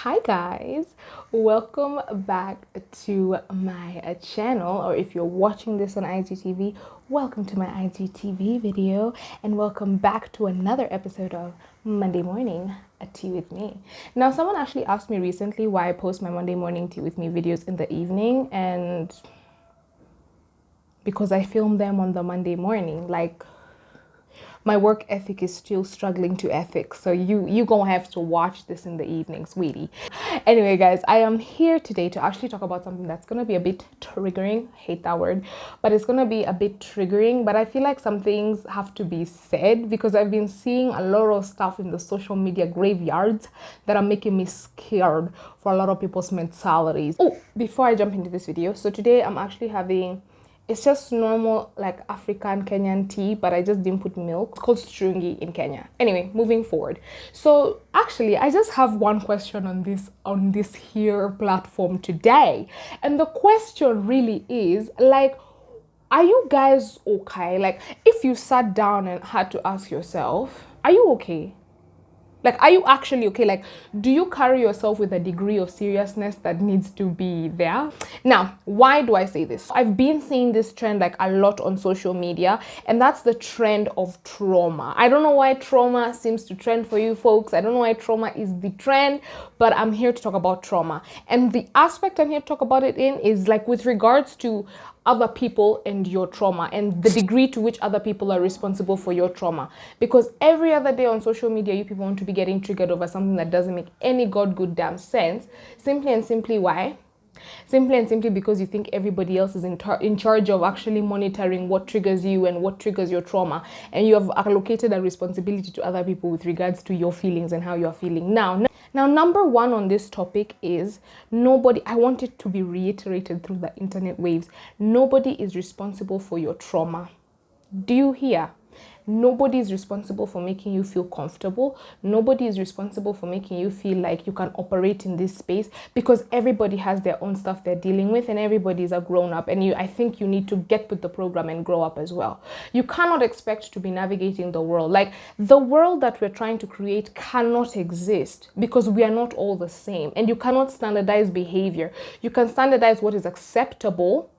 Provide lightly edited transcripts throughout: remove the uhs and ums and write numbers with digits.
Hi guys, welcome back to my channel, or if you're watching this on IGTV, welcome to my IGTV video, and welcome back to another episode of Monday Morning a Tea with Me. Now, someone actually asked me recently why I post my Monday Morning Tea with Me videos in the evening, and because I film them on the Monday morning, like my work ethic is still struggling to ethics, so you gonna have to watch this in the evening, sweetie. Anyway guys, I am here today to actually talk about something that's gonna be a bit triggering. Hate that word, but it's gonna be a bit triggering, but I feel like some things have to be said because I've been seeing a lot of stuff in the social media graveyards that are making me scared for a lot of people's mentalities. Oh, before I jump into this video, so today I'm actually having, it's just normal like African Kenyan tea, but I just didn't put milk. It's called strungi in Kenya. Anyway, moving forward. So actually, I just have one question on this here platform today. And the question really is like, are you guys okay? Like, if you sat down and had to ask yourself, are you okay? Like, are you actually okay? Like, do you carry yourself with a degree of seriousness that needs to be there? Now, why do I say this? I've been seeing this trend like a lot on social media, and that's the trend of trauma. I don't know why trauma seems to trend for you folks. I don't know why trauma is the trend, but I'm here to talk about trauma. And the aspect I'm here to talk about it in is like with regards to other people and your trauma and the degree to which other people are responsible for your trauma. Because every other day on social media, you people want to be getting triggered over something that doesn't make any good damn sense. Simply and simply why? Simply and simply because you think everybody else is in charge of actually monitoring what triggers you and what triggers your trauma, and you have allocated a responsibility to other people with regards to your feelings and how you're feeling. Now, number one on this topic is nobody, I want it to be reiterated through the internet waves, nobody is responsible for your trauma. Do you hear? Nobody is responsible for making you feel comfortable. Nobody is responsible for making you feel like you can operate in this space, because everybody has their own stuff they're dealing with and everybody is a grown up, and I think you need to get with the program and grow up as well. You cannot expect to be navigating the world. Like, the world that we're trying to create cannot exist because we are not all the same, and you cannot standardize behavior. You can standardize what is acceptable,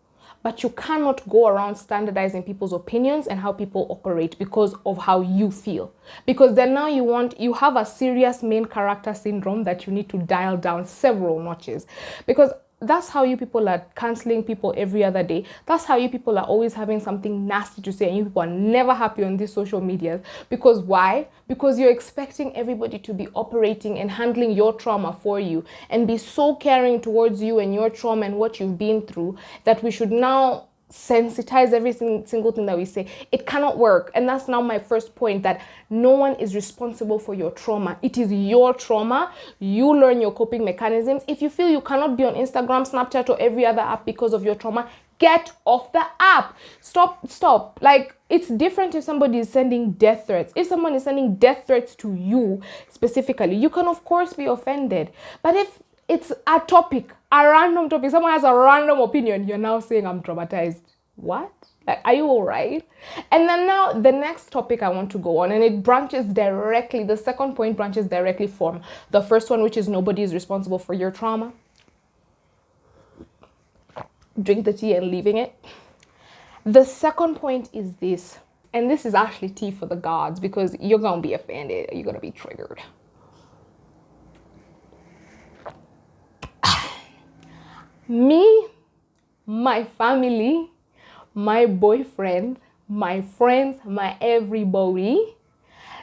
but you cannot go around standardizing people's opinions and how people operate because of how you feel. Because then now you have a serious main character syndrome that you need to dial down several notches. Because that's how you people are canceling people every other day. That's how you people are always having something nasty to say, and you people are never happy on these social medias. Because why? Because you're expecting everybody to be operating and handling your trauma for you and be so caring towards you and your trauma and what you've been through that we should now sensitize every single thing that we say. It cannot work. And that's now my first point, that no one is responsible for your trauma. It is your trauma. You learn your coping mechanisms. If you feel you cannot be on Instagram, Snapchat, or every other app because of your trauma, get off the app. Stop. Like, it's different if somebody is sending death threats. If someone is sending death threats to you specifically, you can of course be offended. But if it's a topic, a random topic, someone has a random opinion, you're now saying I'm traumatized. What? Like, are you all right? And then now the next topic I want to go on, and it branches directly, the second point branches directly from the first one, which is nobody is responsible for your trauma. Drink the tea and leaving it. The second point is this, and this is actually tea for the gods, because you're going to be offended, you're going to be triggered. Me, my family, my boyfriend, my friends, my everybody,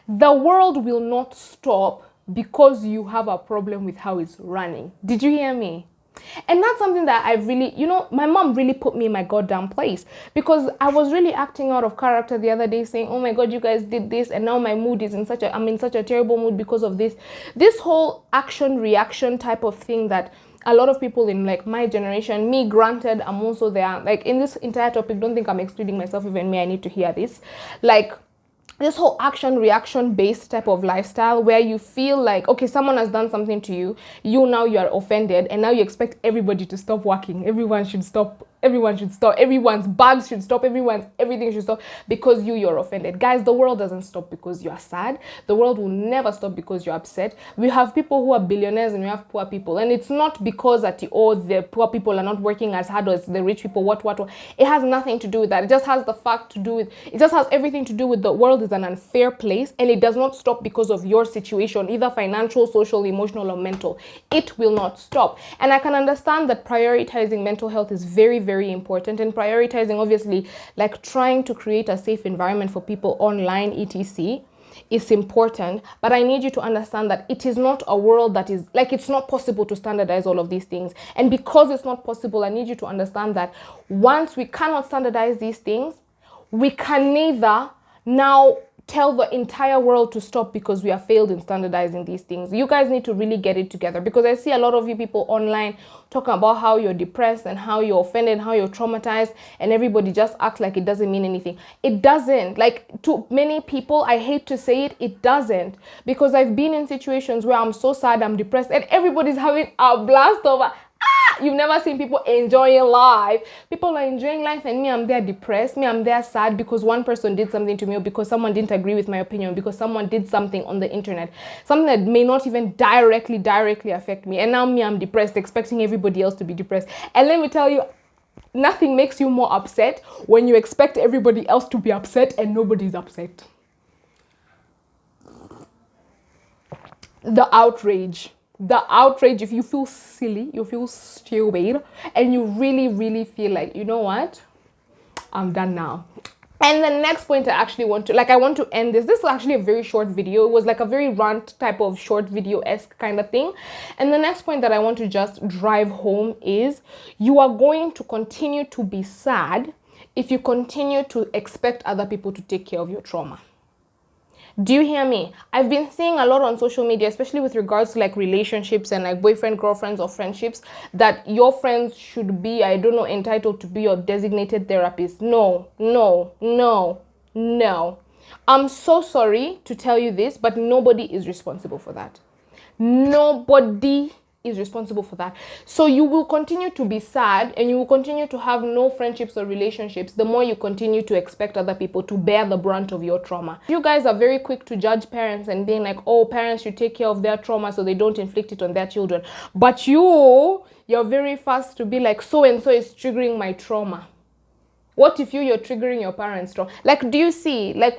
the world will not stop because you have a problem with how it's running. Did you hear me? And that's something that I've really, my mom really put me in my goddamn place, because I was really acting out of character the other day saying, oh my God, you guys did this, and now my mood is I'm in such a terrible mood because of this. This whole action reaction type of thing that a lot of people in like my generation, me granted, I'm also there, like in this entire topic, don't think I'm excluding myself, even me, I need to hear this. Like, this whole action reaction based type of lifestyle where you feel like, okay, someone has done something to you, you are offended, and now you expect everybody to stop working. Everyone should stop everyone should stop, everyone's bags should stop, everything should stop because you're offended. Guys, the world doesn't stop because you are sad. The world will never stop because you're upset. We have people who are billionaires and we have poor people, and it's not because that the poor people are not working as hard as the rich people. What it has nothing to do with that. It just has it just has everything to do with the world is an unfair place, and it does not stop because of your situation, either financial, social, emotional, or mental. It will not stop. And I can understand that prioritizing mental health is very, very important, and prioritizing, obviously, like trying to create a safe environment for people online, etc., is important. But I need you to understand that it is not a world that is like, it's not possible to standardize all of these things. And because it's not possible, I need you to understand that once we cannot standardize these things, we can neither now tell the entire world to stop because we have failed in standardizing these things. You guys need to really get it together, because I see a lot of you people online talking about how you're depressed and how you're offended, how you're traumatized, and everybody just acts like it doesn't mean anything. It doesn't. Like, to many people, I hate to say it, it doesn't, because I've been in situations where I'm so sad, I'm depressed, and everybody's having a blast over. You've never seen people enjoying life. People are enjoying life, and me, I'm there depressed. Me, I'm there sad because one person did something to me, or because someone didn't agree with my opinion, because someone did something on the internet, something that may not even directly affect me. And now me, I'm depressed, expecting everybody else to be depressed. And let me tell you, nothing makes you more upset when you expect everybody else to be upset and nobody's upset. The outrage, if you feel silly, you feel stupid, and you really feel like, you know what, I'm done now. And the next point I want to end this is actually a very short video. It was like a very rant type of short video-esque kind of thing. And the next point that I want to just drive home is, you are going to continue to be sad if you continue to expect other people to take care of your trauma. Do you hear me? I've been seeing a lot on social media, especially with regards to like relationships and like boyfriend, girlfriends, or friendships, that your friends should be, I don't know, entitled to be your designated therapist. No. I'm so sorry to tell you this, but nobody is responsible for that. Nobody is responsible for that. So you will continue to be sad, and you will continue to have no friendships or relationships the more you continue to expect other people to bear the brunt of your trauma. You guys are very quick to judge parents and being like, oh, parents should take care of their trauma so they don't inflict it on their children. But you're very fast to be like, so and so is triggering my trauma. What if you're triggering your parents' trauma? Like, do you see, like,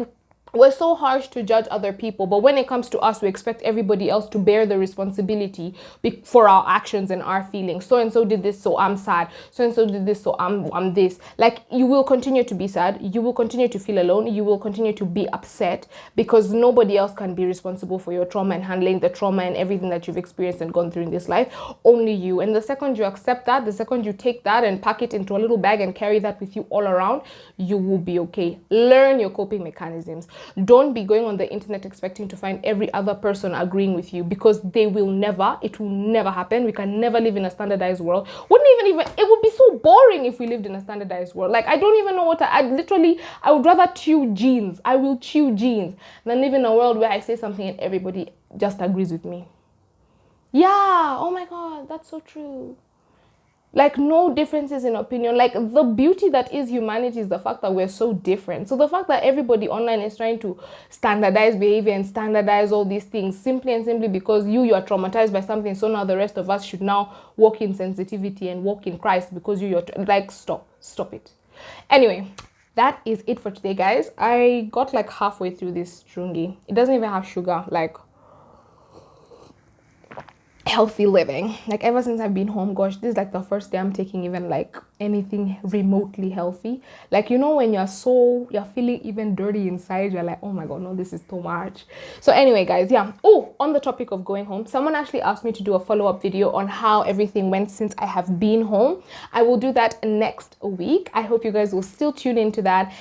we're so harsh to judge other people, but when it comes to us, we expect everybody else to bear the responsibility for our actions and our feelings. So and so did this, so I'm sad. So and so did this, so I'm this. Like, you will continue to be sad. You will continue to feel alone. You will continue to be upset because nobody else can be responsible for your trauma and handling the trauma and everything that you've experienced and gone through in this life. Only you. And the second you accept that, the second you take that and pack it into a little bag and carry that with you all around, you will be okay. Learn your coping mechanisms. Don't be going on the internet expecting to find every other person agreeing with you, because it will never happen. We can never live in a standardized world. It would be so boring if we lived in a standardized world. Like, I don't even know I would rather chew jeans. I will chew jeans than live in a world where I say something and everybody just agrees with me. Yeah, oh my God, that's so true. Like, no differences in opinion. Like, the beauty that is humanity is the fact that we're so different. So the fact that everybody online is trying to standardize behavior and standardize all these things simply because you are traumatized by something, so now the rest of us should now walk in sensitivity and walk in Christ because you're like, stop it. Anyway, that is it for today, guys. I got like halfway through this strungi. It doesn't even have sugar. Like, healthy living. Like, ever since I've been home, gosh, this is like the first day I'm taking even like anything remotely healthy. Like, you know, when you're feeling even dirty inside, you're like, oh my God, no, this is too much. So anyway, guys, yeah. Oh, on the topic of going home, someone actually asked me to do a follow-up video on how everything went since I have been home. I will do that next week. I hope you guys will still tune into that.